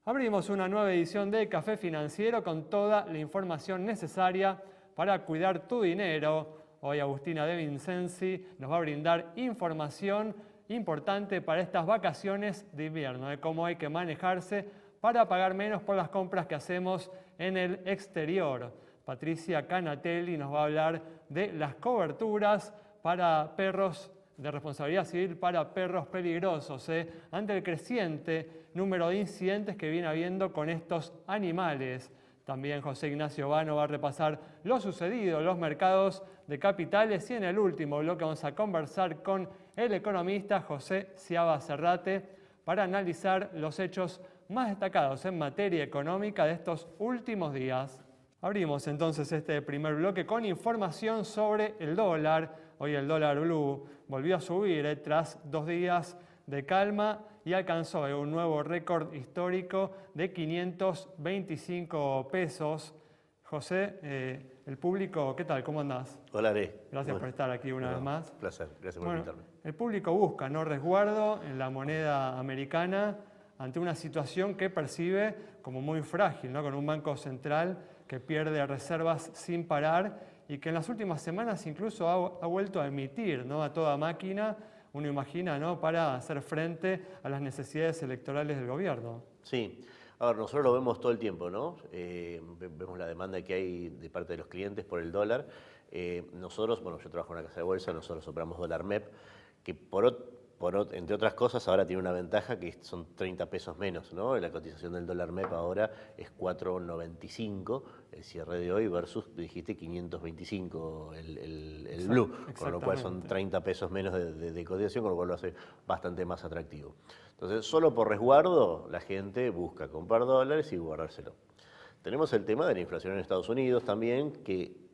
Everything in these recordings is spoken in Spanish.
Abrimos una nueva edición de Café Financiero con toda la información necesaria para cuidar tu dinero. Hoy Agustina De Vincenzi nos va a brindar información importante para estas vacaciones de invierno, de cómo hay que manejarse para pagar menos por las compras que hacemos en el exterior. Patricia Canatelli nos va a hablar de las coberturas para perros de responsabilidad civil para perros peligrosos, ante el creciente número de incidentes que viene habiendo con estos animales. También José Ignacio Vano va a repasar lo sucedido en los mercados de capitales y en el último bloque vamos a conversar con el economista José Ciaba Serrate para analizar los hechos más destacados en materia económica de estos últimos días. Abrimos entonces este primer bloque con información sobre el dólar. Hoy el dólar blue volvió a subir tras 2 días de calma y alcanzó un nuevo récord histórico de 525 pesos. José, el público, ¿qué tal? ¿Cómo andás? Hola, Are. Gracias por estar aquí una vez más. Placer, gracias por invitarme. El público busca resguardo en la moneda americana ante una situación que percibe como muy frágil, con un banco central que pierde reservas sin parar y que en las últimas semanas incluso ha vuelto a emitir a toda máquina, uno imagina, para hacer frente a las necesidades electorales del gobierno. Sí, a ver, nosotros lo vemos todo el tiempo, ¿no? Vemos la demanda que hay de parte de los clientes por el dólar. Nosotros, yo trabajo en una casa de bolsa, nosotros operamos dólar MEP, que entre otras cosas ahora tiene una ventaja que son 30 pesos menos, ¿no? La cotización del dólar MEP ahora es 4.95 el cierre de hoy versus, dijiste, 525 el blue, con lo cual son 30 pesos menos de cotización, con lo cual lo hace bastante más atractivo. Entonces, solo por resguardo la gente busca comprar dólares y guardárselo. Tenemos el tema de la inflación en Estados Unidos también, que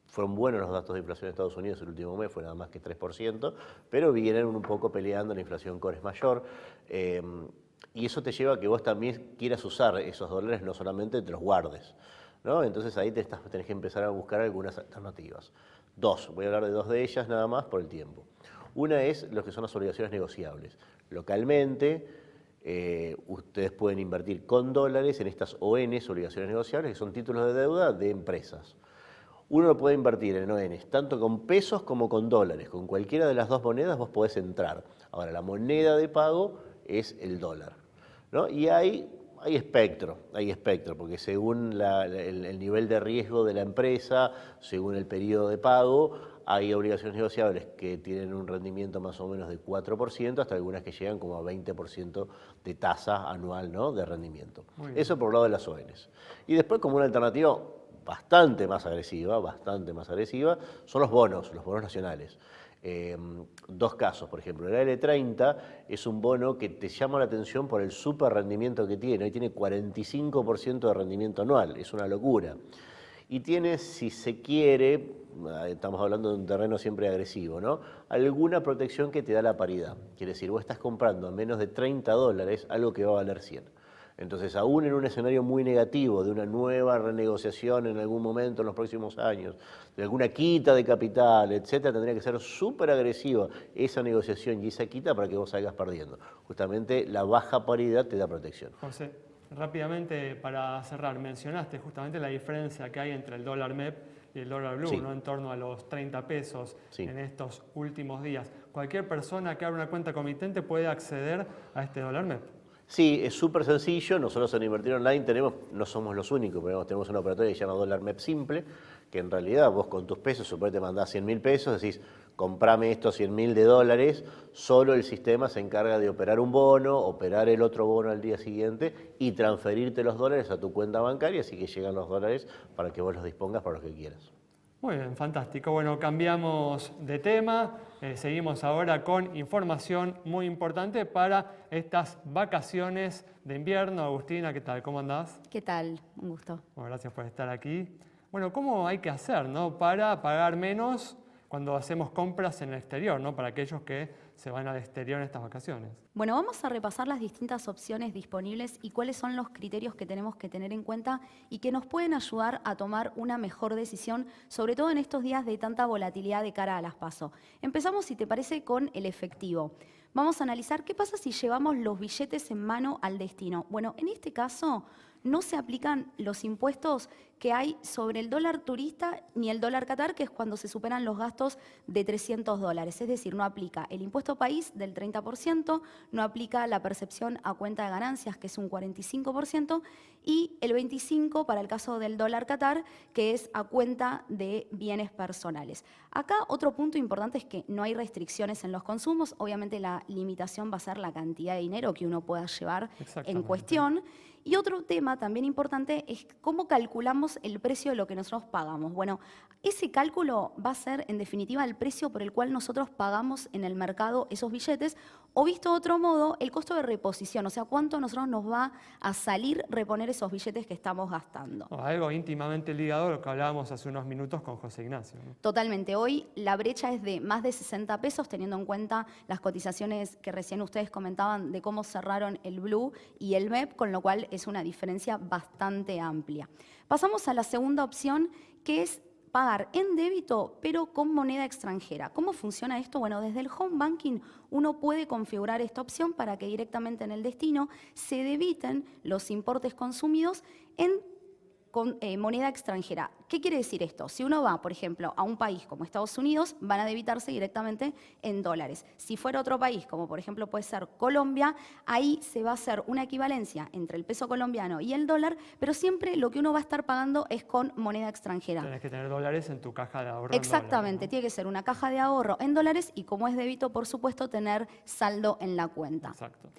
fueron buenos los datos de inflación en Estados Unidos el último mes, fue nada más que 3%, pero vienen un poco peleando, la inflación core es mayor, y eso te lleva a que vos también quieras usar esos dólares, no solamente te los guardes, ¿no? Entonces ahí tenés que empezar a buscar algunas alternativas. Voy a hablar de 2 de ellas nada más por el tiempo. Una es lo que son las obligaciones negociables. Localmente, ustedes pueden invertir con dólares en estas ONs, obligaciones negociables, que son títulos de deuda de empresas. Uno lo puede invertir en ONs, tanto con pesos como con dólares. Con cualquiera de las 2 monedas vos podés entrar. Ahora, la moneda de pago es el dólar, ¿no? Y hay espectro, porque según el nivel de riesgo de la empresa, según el periodo de pago, hay obligaciones negociables que tienen un rendimiento más o menos de 4%, hasta algunas que llegan como a 20% de tasa anual, ¿no?, de rendimiento. Eso por el lado de las ONs. Y después, como una alternativa bastante más agresiva, son los bonos nacionales. 2 casos, por ejemplo, el L30 es un bono que te llama la atención por el super rendimiento que tiene. Hoy tiene 45% de rendimiento anual, es una locura. Y tiene, si se quiere, estamos hablando de un terreno siempre agresivo, ¿no?, alguna protección que te da la paridad. Quiere decir, vos estás comprando a menos de 30 dólares algo que va a valer 100. Entonces, aún en un escenario muy negativo de una nueva renegociación en algún momento en los próximos años, de alguna quita de capital, etcétera, tendría que ser súper agresiva esa negociación y esa quita para que vos salgas perdiendo. Justamente la baja paridad te da protección. José, rápidamente para cerrar, mencionaste justamente la diferencia que hay entre el dólar MEP y el dólar blue, sí, en torno a los 30 pesos sí, en estos últimos días. ¿Cualquier persona que abra una cuenta comitente puede acceder a este dólar MEP? Sí, es súper sencillo. Nosotros en Invertir Online no somos los únicos, pero tenemos una operatoria que se llama Dólar MEP Simple, que en realidad vos con tus pesos, suponete te mandás 100.000 pesos, decís, comprame estos 100.000 de dólares, solo el sistema se encarga de operar un bono, operar el otro bono al día siguiente y transferirte los dólares a tu cuenta bancaria, así que llegan los dólares para que vos los dispongas para lo que quieras. Muy bien, fantástico. Bueno, cambiamos de tema, seguimos ahora con información muy importante para estas vacaciones de invierno. Agustina, ¿qué tal? ¿Cómo andás? ¿Qué tal? Un gusto. Bueno, gracias por estar aquí. Bueno, ¿cómo hay que hacer, para pagar menos cuando hacemos compras en el exterior, para aquellos que se van al exterior en estas vacaciones. Bueno, vamos a repasar las distintas opciones disponibles y cuáles son los criterios que tenemos que tener en cuenta y que nos pueden ayudar a tomar una mejor decisión, sobre todo en estos días de tanta volatilidad de cara a las PASO. Empezamos, si te parece, con el efectivo. Vamos a analizar qué pasa si llevamos los billetes en mano al destino. Bueno, en este caso no se aplican los impuestos que hay sobre el dólar turista ni el dólar Qatar, que es cuando se superan los gastos de $300. Es decir, no aplica el impuesto país del 30%, no aplica la percepción a cuenta de ganancias, que es un 45%, y el 25% para el caso del dólar Qatar, que es a cuenta de bienes personales. Acá otro punto importante es que no hay restricciones en los consumos. Obviamente la limitación va a ser la cantidad de dinero que uno pueda llevar en cuestión. Y otro tema también importante es cómo calculamos el precio de lo que nosotros pagamos. Bueno, ese cálculo va a ser, en definitiva, el precio por el cual nosotros pagamos en el mercado esos billetes, o visto de otro modo, el costo de reposición, o sea, cuánto a nosotros nos va a salir reponer esos billetes que estamos gastando. Algo íntimamente ligado a lo que hablábamos hace unos minutos con José Ignacio, ¿no? Totalmente. Hoy la brecha es de más de 60 pesos, teniendo en cuenta las cotizaciones que recién ustedes comentaban de cómo cerraron el Blue y el MEP, con lo cual es una diferencia bastante amplia. Pasamos a la segunda opción, que es pagar en débito, pero con moneda extranjera. ¿Cómo funciona esto? Bueno, desde el home banking uno puede configurar esta opción para que directamente en el destino se debiten los importes consumidos con moneda extranjera. ¿Qué quiere decir esto? Si uno va, por ejemplo, a un país como Estados Unidos, van a debitarse directamente en dólares. Si fuera otro país, como por ejemplo puede ser Colombia, ahí se va a hacer una equivalencia entre el peso colombiano y el dólar, pero siempre lo que uno va a estar pagando es con moneda extranjera. Tienes que tener dólares en tu caja de ahorro. Exactamente, en dólares, ¿no? Tiene que ser una caja de ahorro en dólares y, como es débito, por supuesto, tener saldo en la cuenta. Exacto.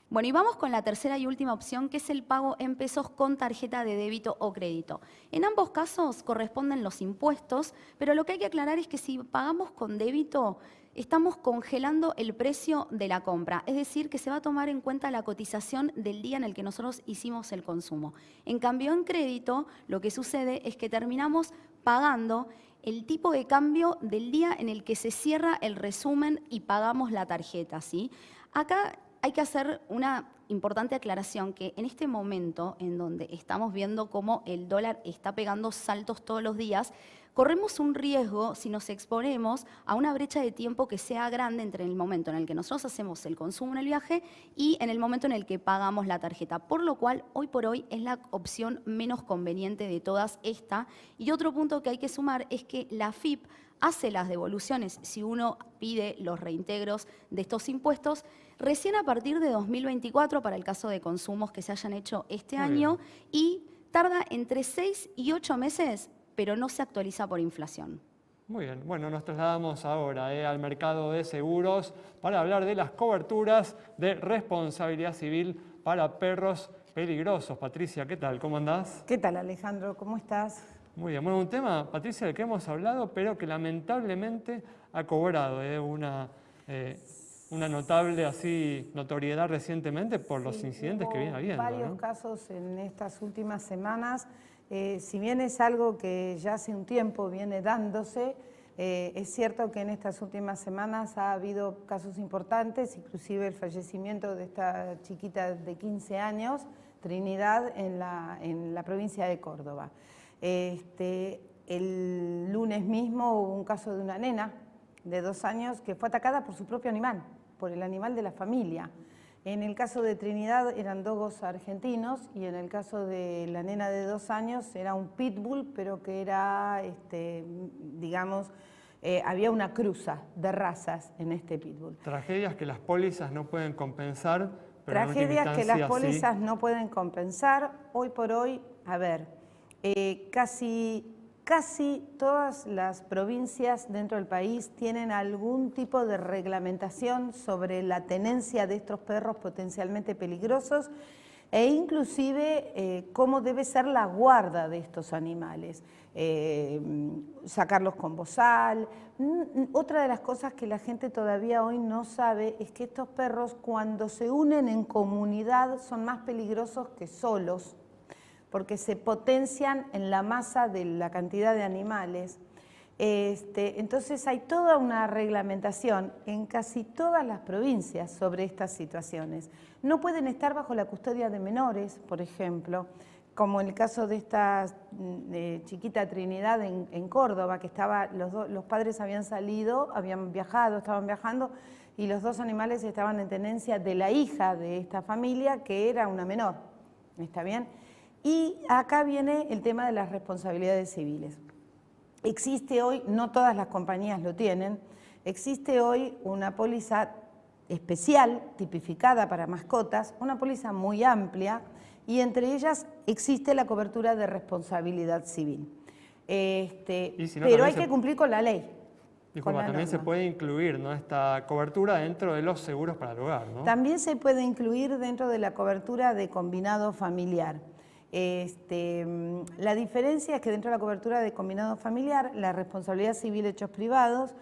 Bueno, y vamos con la tercera y última opción, que es el pago en pesos con tarjeta de débito o crédito. En ambos casos corresponden los impuestos, pero lo que hay que aclarar es que si pagamos con débito, estamos congelando el precio de la compra, es decir, que se va a tomar en cuenta la cotización del día en el que nosotros hicimos el consumo. En cambio, en crédito, lo que sucede es que terminamos pagando el tipo de cambio del día en el que se cierra el resumen y pagamos la tarjeta, ¿sí? Acá hay que hacer una importante aclaración, que en este momento en donde estamos viendo cómo el dólar está pegando saltos todos los días, corremos un riesgo si nos exponemos a una brecha de tiempo que sea grande entre el momento en el que nosotros hacemos el consumo en el viaje y en el momento en el que pagamos la tarjeta, por lo cual hoy por hoy es la opción menos conveniente de todas esta. Y otro punto que hay que sumar es que la AFIP hace las devoluciones si uno pide los reintegros de estos impuestos recién a partir de 2024 para el caso de consumos que se hayan hecho este año, y tarda entre 6 y 8 meses, pero no se actualiza por inflación. Muy bien, bueno, nos trasladamos ahora al mercado de seguros para hablar de las coberturas de responsabilidad civil para perros peligrosos. Patricia, ¿qué tal? ¿Cómo andás? ¿Qué tal, Alejandro? ¿Cómo estás? Muy bien, bueno, un tema, Patricia, del que hemos hablado, pero que lamentablemente ha cobrado una notable notoriedad recientemente por los incidentes que viene habiendo, varios ¿no? casos en estas últimas semanas. Si bien es algo que ya hace un tiempo viene dándose, es cierto que en estas últimas semanas ha habido casos importantes, inclusive el fallecimiento de esta chiquita de 15 años, Trinidad, en la provincia de Córdoba. El lunes mismo hubo un caso de una nena de 2 años que fue atacada por su propio animal, por el animal de la familia. En el caso de Trinidad eran dogos argentinos y en el caso de la nena de 2 años era un pitbull, pero que era, había una cruza de razas en este pitbull. Tragedias que las pólizas no pueden compensar. Pero Tragedias que las pólizas no pueden compensar. Hoy por hoy, a ver, casi todas las provincias dentro del país tienen algún tipo de reglamentación sobre la tenencia de estos perros potencialmente peligrosos e inclusive cómo debe ser la guarda de estos animales, sacarlos con bozal. Otra de las cosas que la gente todavía hoy no sabe es que estos perros, cuando se unen en comunidad, son más peligrosos que solos, porque se potencian en la masa de la cantidad de animales. Entonces hay toda una reglamentación en casi todas las provincias sobre estas situaciones. No pueden estar bajo la custodia de menores, por ejemplo, como en el caso de esta chiquita Trinidad en Córdoba, que los padres habían salido, habían viajado, estaban viajando, y los dos animales estaban en tenencia de la hija de esta familia, que era una menor. ¿Está bien? Y acá viene el tema de las responsabilidades civiles. Existe hoy, no todas las compañías lo tienen, existe hoy una póliza especial, tipificada para mascotas, una póliza muy amplia, y entre ellas existe la cobertura de responsabilidad civil. Pero hay que cumplir con la ley. Disculpa, también se puede incluir, ¿no?, esta cobertura dentro de los seguros para el hogar, ¿no? También se puede incluir dentro de la cobertura de combinado familiar. La diferencia es que dentro de la cobertura de combinado familiar, la responsabilidad civil de hechos privados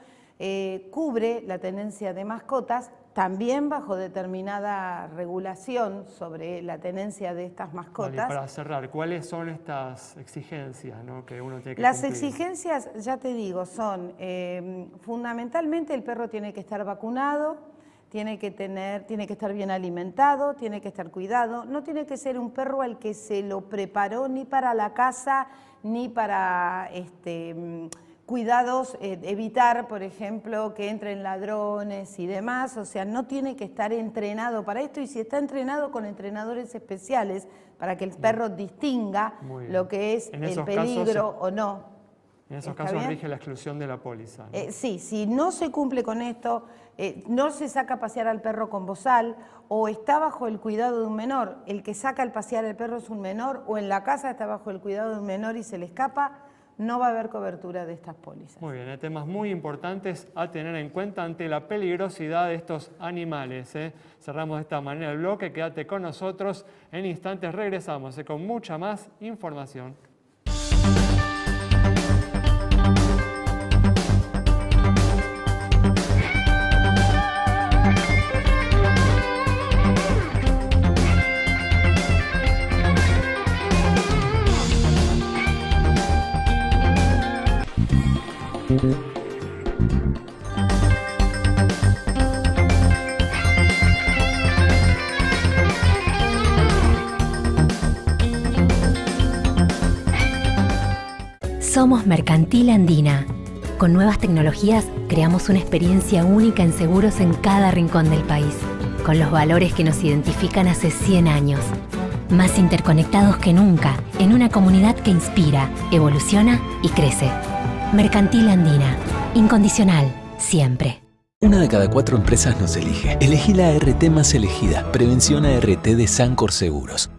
cubre la tenencia de mascotas, también bajo determinada regulación sobre la tenencia de estas mascotas. Vale, para cerrar, ¿cuáles son estas exigencias, ¿no?, que uno tiene que Las cumplir? exigencias, ya te digo, son fundamentalmente el perro tiene que estar vacunado, tiene que estar bien alimentado, tiene que estar cuidado, no tiene que ser un perro al que se lo preparó ni para la caza, ni para cuidados, evitar, por ejemplo, que entren ladrones y demás, o sea, no tiene que estar entrenado para esto, y si está entrenado con entrenadores especiales para que el perro distinga lo que es el peligro o no. En esos casos rige la exclusión de la póliza, ¿no? Sí, si no se cumple con esto, no se saca a pasear al perro con bozal, o está bajo el cuidado de un menor, el que saca al pasear al perro es un menor, o en la casa está bajo el cuidado de un menor y se le escapa, no va a haber cobertura de estas pólizas. Muy bien, temas muy importantes a tener en cuenta ante la peligrosidad de estos animales. Cerramos de esta manera el bloque, quédate con nosotros, en instantes regresamos con mucha más información. Somos Mercantil Andina. Con nuevas tecnologías creamos una experiencia única en seguros en cada rincón del país, con los valores que nos identifican hace 100 años. Más interconectados que nunca, en una comunidad que inspira, evoluciona y crece. Mercantil Andina. Incondicional, siempre. Una de cada 4 empresas nos elige. Elegí la ART más elegida. Prevención ART de Sancor Seguros.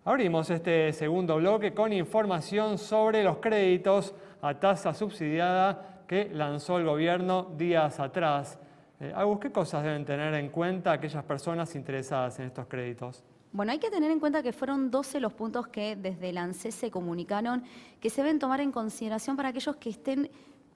Abrimos este segundo bloque con información sobre los créditos a tasa subsidiada que lanzó el gobierno días atrás. Agus, ¿qué cosas deben tener en cuenta aquellas personas interesadas en estos créditos? Bueno, hay que tener en cuenta que fueron 12 los puntos que desde el ANSES se comunicaron que se deben tomar en consideración para aquellos que estén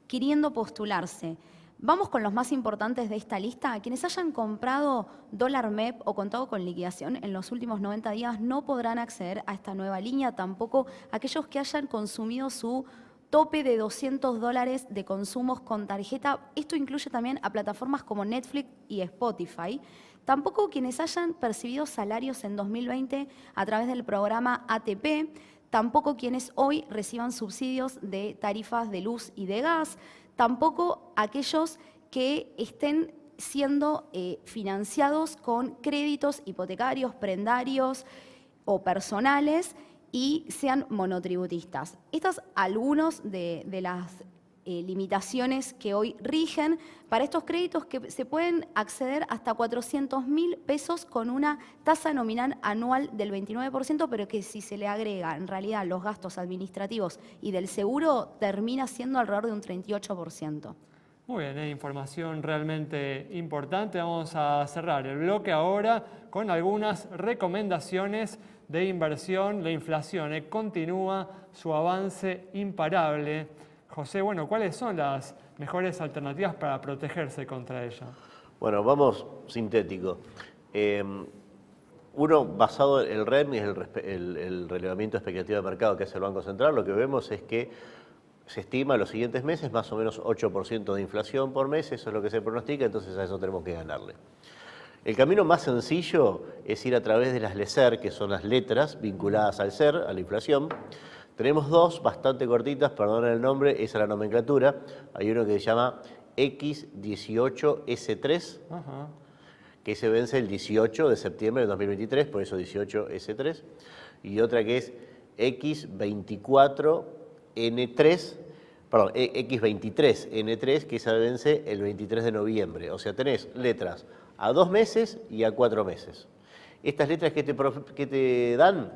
queriendo postularse. Vamos con los más importantes de esta lista. Quienes hayan comprado dólar MEP o contado con liquidación en los últimos 90 días no podrán acceder a esta nueva línea. Tampoco aquellos que hayan consumido su tope de $200 de consumos con tarjeta. Esto incluye también a plataformas como Netflix y Spotify. Tampoco quienes hayan percibido salarios en 2020 a través del programa ATP. Tampoco quienes hoy reciban subsidios de tarifas de luz y de gas. Tampoco aquellos que estén siendo financiados con créditos hipotecarios, prendarios o personales y sean monotributistas. Estos algunos de las limitaciones que hoy rigen para estos créditos, que se pueden acceder hasta 400.000 pesos con una tasa nominal anual del 29%, pero que si se le agrega en realidad los gastos administrativos y del seguro, termina siendo alrededor de un 38%. Muy bien, información realmente importante. Vamos a cerrar el bloque ahora con algunas recomendaciones de inversión. La inflación continúa su avance imparable. José, bueno, ¿cuáles son las mejores alternativas para protegerse contra ella? Bueno, vamos sintético. Uno, basado en el REM, y el relevamiento de expectativa de mercado que hace el Banco Central, lo que vemos es que se estima en los siguientes meses más o menos 8% de inflación por mes, eso es lo que se pronostica, entonces a eso tenemos que ganarle. El camino más sencillo es ir a través de las LECER, que son las letras vinculadas al SER, a la inflación. Tenemos dos bastante cortitas, perdonen el nombre, esa es la nomenclatura. Hay uno que se llama X18S3, que se vence el 18 de septiembre de 2023, por eso 18S3. Y otra que es X23N3, que se vence el 23 de noviembre. O sea, tenés letras a 2 meses y a 4 meses. Estas letras que te dan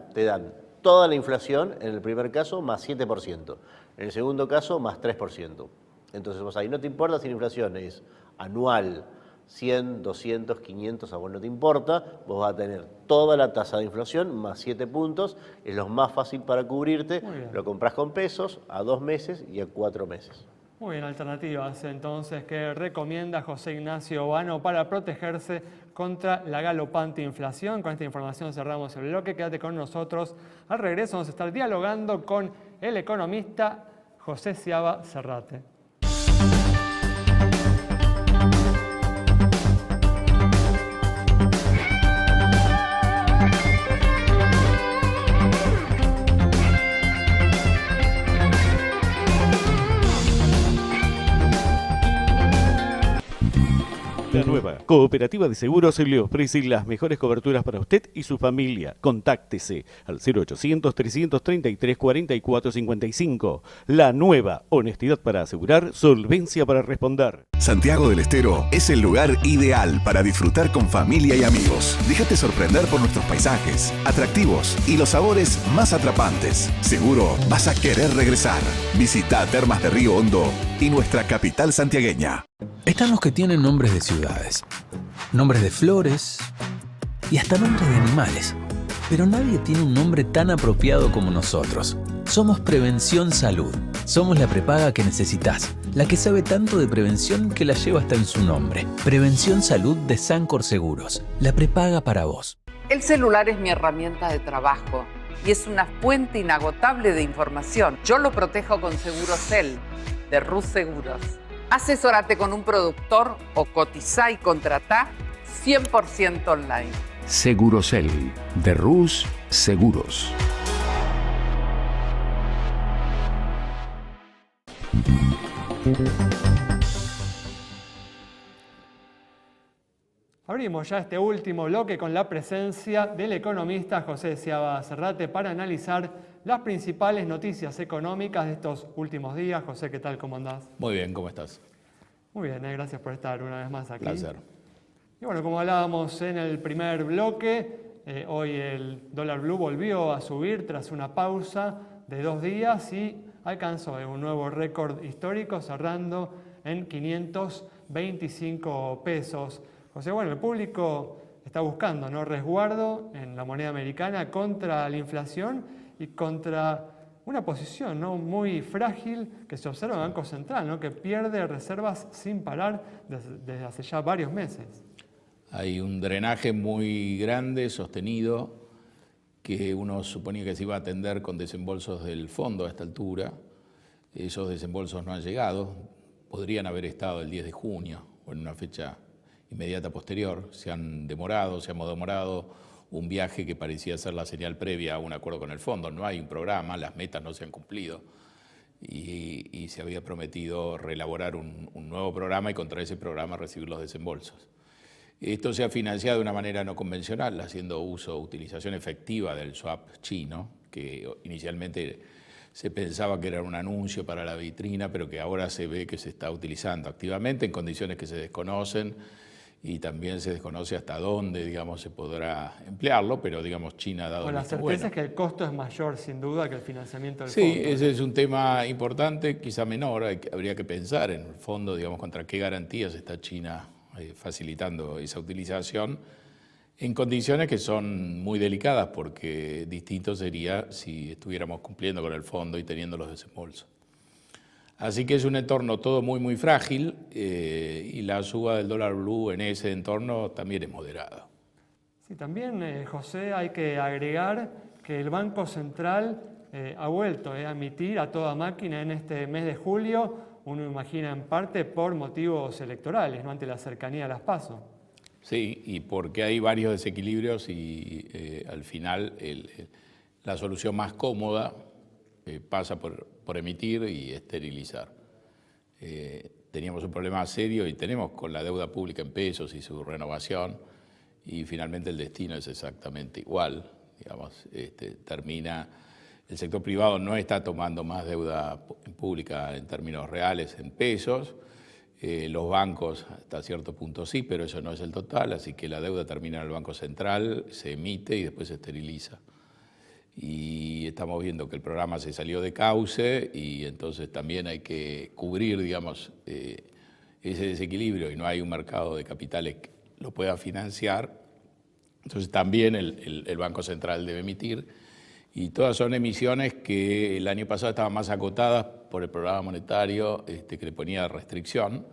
toda la inflación, en el primer caso, más 7%. En el segundo caso, más 3%. Entonces, vos ahí no te importa si la inflación es anual, 100, 200, 500, a vos no te importa, vos vas a tener toda la tasa de inflación más 7 puntos, es lo más fácil para cubrirte, lo comprás con pesos a 2 meses y a 4 meses. Muy bien, alternativas entonces que recomienda José Ignacio Vano para protegerse contra la galopante inflación. Con esta información cerramos el bloque, quédate con nosotros. Al regreso vamos a estar dialogando con el economista José Sciaba Serrate. La nueva Cooperativa de Seguros le ofrece las mejores coberturas para usted y su familia. Contáctese al 0800-333-4455. La nueva, honestidad para asegurar, solvencia para responder. Santiago del Estero es el lugar ideal para disfrutar con familia y amigos. Déjate sorprender por nuestros paisajes, atractivos y los sabores más atrapantes. Seguro vas a querer regresar. Visita Termas de Río Hondo y nuestra capital santiagueña. Están los que tienen nombres de ciudades, nombres de flores y hasta nombres de animales. Pero nadie tiene un nombre tan apropiado como nosotros. Somos Prevención Salud. Somos la prepaga que necesitas, la que sabe tanto de prevención que la lleva hasta en su nombre. Prevención Salud de Sancor Seguros, la prepaga para vos. El celular es mi herramienta de trabajo y es una fuente inagotable de información. Yo lo protejo con Segurocel, de Rus Seguros. Asesórate con un productor o cotizá y contratá 100% online. Segurocel, de Rus Seguros. Abrimos ya este último bloque con la presencia del economista José Sciaba Serrate para analizar las principales noticias económicas de estos últimos días. José, ¿qué tal? ¿Cómo andás? Muy bien, ¿cómo estás? Muy bien, gracias por estar una vez más aquí. Placer. Y bueno, como hablábamos en el primer bloque, hoy el dólar blue volvió a subir tras una pausa de 2 días y alcanzó un nuevo récord histórico, cerrando en 525 pesos. José, bueno, el público está buscando, ¿no?, resguardo en la moneda americana contra la inflación y contra una posición, ¿no?, muy frágil que se observa en el Banco Central, ¿no?, que pierde reservas sin parar desde hace ya varios meses. Hay un drenaje muy grande, sostenido, que uno suponía que se iba a atender con desembolsos del fondo a esta altura. Esos desembolsos no han llegado, podrían haber estado el 10 de junio o en una fecha inmediata posterior. Se hemos demorado un viaje que parecía ser la señal previa a un acuerdo con el fondo. No hay un programa, las metas no se han cumplido y se había prometido reelaborar un nuevo programa y contra ese programa recibir los desembolsos. Esto se ha financiado de una manera no convencional, haciendo utilización efectiva del swap chino, que inicialmente se pensaba que era un anuncio para la vitrina, pero que ahora se ve que se está utilizando activamente en condiciones que se desconocen y también se desconoce hasta dónde, digamos, se podrá emplearlo, pero, digamos, China ha dado Con la certeza es que el costo es mayor, sin duda, que el financiamiento del fondo. Sí, ese es un tema importante, quizá menor. Habría que pensar en el fondo, digamos, contra qué garantías está China facilitando esa utilización en condiciones que son muy delicadas, porque distinto sería si estuviéramos cumpliendo con el fondo y teniendo los desembolsos. Así que es un entorno todo muy, muy frágil y la suba del dólar blue en ese entorno también es moderada. Sí, también, José, hay que agregar que el Banco Central ha vuelto a emitir a toda máquina en este mes de julio, uno imagina en parte por motivos electorales, ¿no? Ante la cercanía a las PASO. Sí, y porque hay varios desequilibrios y al final la solución más cómoda pasa por emitir y esterilizar. Teníamos un problema serio y tenemos con la deuda pública en pesos y su renovación, y finalmente el destino es exactamente igual. Digamos, termina, el sector privado no está tomando más deuda pública en términos reales en pesos, los bancos hasta cierto punto sí, pero eso no es el total, así que la deuda termina en el Banco Central, se emite y después se esteriliza. Y estamos viendo que el programa se salió de cauce y entonces también hay que cubrir, digamos, ese desequilibrio y no hay un mercado de capitales que lo pueda financiar. Entonces también el Banco Central debe emitir y todas son emisiones que el año pasado estaban más acotadas por el programa monetario que le ponía restricción.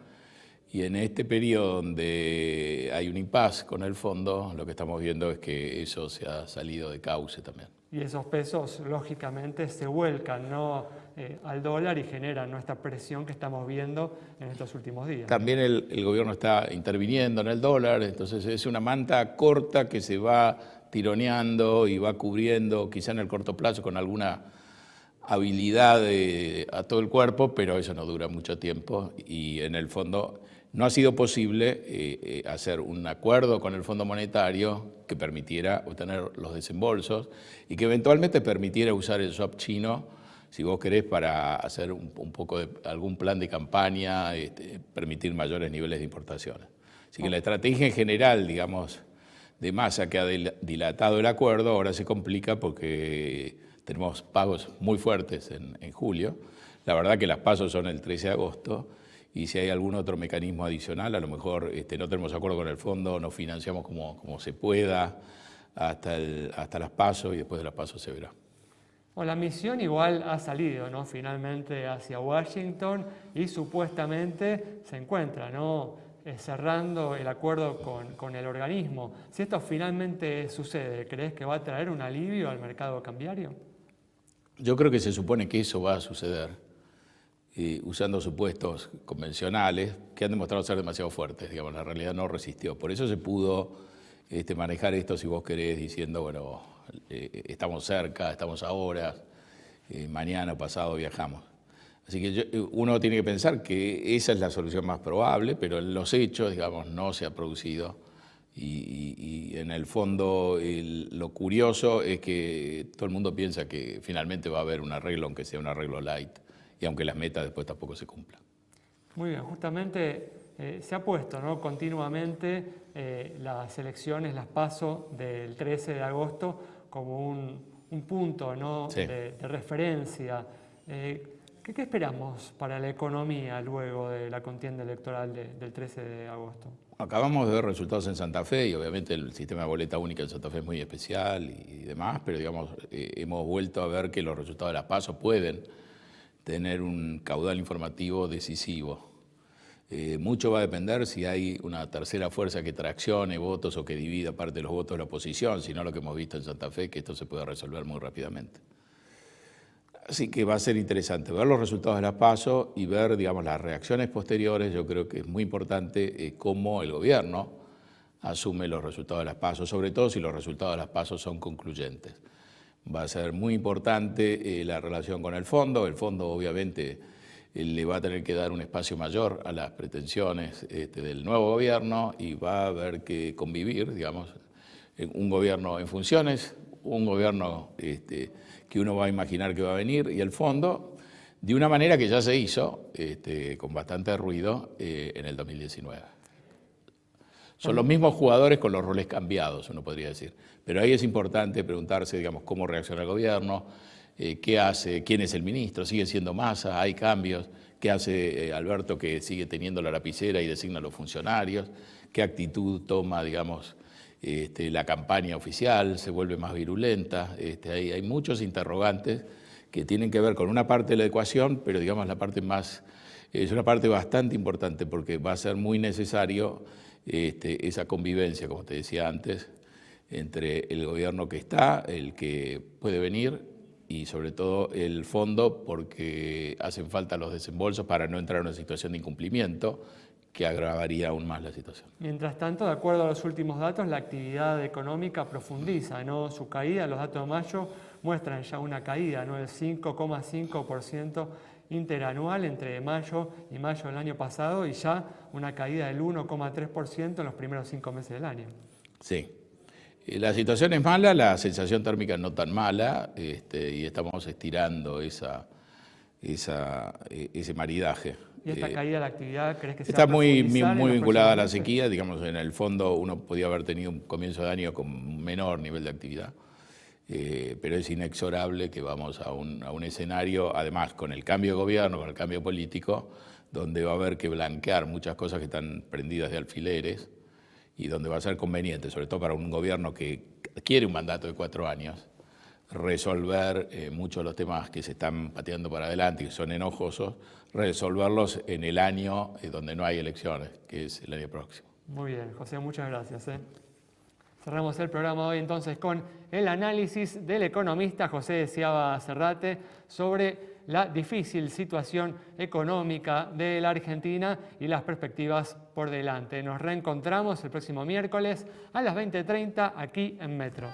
Y en este periodo donde hay un impasse con el fondo, lo que estamos viendo es que eso se ha salido de cauce también. Y esos pesos, lógicamente, se vuelcan, ¿no? Al dólar y generan esta presión que estamos viendo en estos últimos días. También el gobierno está interviniendo en el dólar, entonces es una manta corta que se va tironeando y va cubriendo, quizá en el corto plazo con alguna habilidad a todo el cuerpo, pero eso no dura mucho tiempo y en el fondo no ha sido posible hacer un acuerdo con el Fondo Monetario que permitiera obtener los desembolsos y que eventualmente permitiera usar el swap chino, si vos querés, para hacer un poco de algún plan de campaña, permitir mayores niveles de importaciones. Así que la estrategia en general, digamos, de Massa que ha dilatado el acuerdo, ahora se complica porque tenemos pagos muy fuertes en julio. La verdad que las pasos son el 13 de agosto y si hay algún otro mecanismo adicional, a lo mejor no tenemos acuerdo con el fondo, nos financiamos como se pueda hasta las pasos y después de las pasos se verá. Bueno, la misión igual ha salido, ¿no? Finalmente hacia Washington y supuestamente se encuentra, ¿no? Cerrando el acuerdo con el organismo. Si esto finalmente sucede, ¿crees que va a traer un alivio al mercado cambiario? Yo creo que se supone que eso va a suceder, usando supuestos convencionales que han demostrado ser demasiado fuertes, digamos, la realidad no resistió. Por eso se pudo manejar esto, si vos querés, diciendo, bueno, estamos cerca, estamos ahora, mañana o pasado viajamos. Así que uno tiene que pensar que esa es la solución más probable, pero en los hechos, digamos, no se ha producido. Y en el fondo lo curioso es que todo el mundo piensa que finalmente va a haber un arreglo, aunque sea un arreglo light, y aunque las metas después tampoco se cumplan. Muy bien, justamente se ha puesto, ¿no? Continuamente las elecciones, las PASO del 13 de agosto como un punto, ¿no? Sí. de referencia. ¿Qué esperamos para la economía luego de la contienda electoral del 13 de agosto? Acabamos de ver resultados en Santa Fe y obviamente el sistema de boleta única en Santa Fe es muy especial y demás, pero digamos, hemos vuelto a ver que los resultados de las PASO pueden tener un caudal informativo decisivo. Mucho va a depender si hay una tercera fuerza que traccione votos o que divida parte de los votos de la oposición, sino lo que hemos visto en Santa Fe, que esto se puede resolver muy rápidamente. Así que va a ser interesante ver los resultados de las PASO y ver, digamos, las reacciones posteriores. Yo creo que es muy importante cómo el gobierno asume los resultados de las PASO, sobre todo si los resultados de las PASO son concluyentes. Va a ser muy importante la relación con el fondo. El fondo, obviamente, le va a tener que dar un espacio mayor a las pretensiones del nuevo gobierno y va a haber que convivir, digamos, un gobierno en funciones, un gobierno que uno va a imaginar que va a venir, y el fondo, de una manera que ya se hizo, con bastante ruido, en el 2019. Son los mismos jugadores con los roles cambiados, uno podría decir. Pero ahí es importante preguntarse, digamos, cómo reacciona el gobierno, qué hace, quién es el ministro, sigue siendo Massa, hay cambios, qué hace Alberto, que sigue teniendo la lapicera y designa a los funcionarios, qué actitud toma, digamos, la campaña oficial, se vuelve más virulenta. Hay muchos interrogantes que tienen que ver con una parte de la ecuación, pero digamos la parte más, es una parte bastante importante porque va a ser muy necesario esa convivencia, como te decía antes, entre el gobierno que está, el que puede venir y sobre todo el fondo, porque hacen falta los desembolsos para no entrar en una situación de incumplimiento que agravaría aún más la situación. Mientras tanto, de acuerdo a los últimos datos, la actividad económica profundiza, ¿no? Su caída, los datos de mayo muestran ya una caída, ¿no? Del 5,5% interanual entre mayo y mayo del año pasado y ya una caída del 1,3% en los primeros 5 meses del año. Sí. La situación es mala, la sensación térmica no tan mala, y estamos estirando ese maridaje. ¿Y esta caída de la actividad crees que se va está a profundizar muy en los vinculada a la próximos meses? sequía? Digamos, en el fondo uno podía haber tenido un comienzo de año con menor nivel de actividad, pero es inexorable que vamos a un escenario, además con el cambio de gobierno, con el cambio político, donde va a haber que blanquear muchas cosas que están prendidas de alfileres y donde va a ser conveniente, sobre todo para un gobierno que quiere un mandato de 4 años, resolver muchos de los temas que se están pateando para adelante, que son enojosos, resolverlos en el año donde no hay elecciones, que es el año próximo. Muy bien, José, muchas gracias. Cerramos el programa hoy entonces con el análisis del economista José Seabra Serrate sobre la difícil situación económica de la Argentina y las perspectivas por delante. Nos reencontramos el próximo miércoles a las 20:30 aquí en Metro.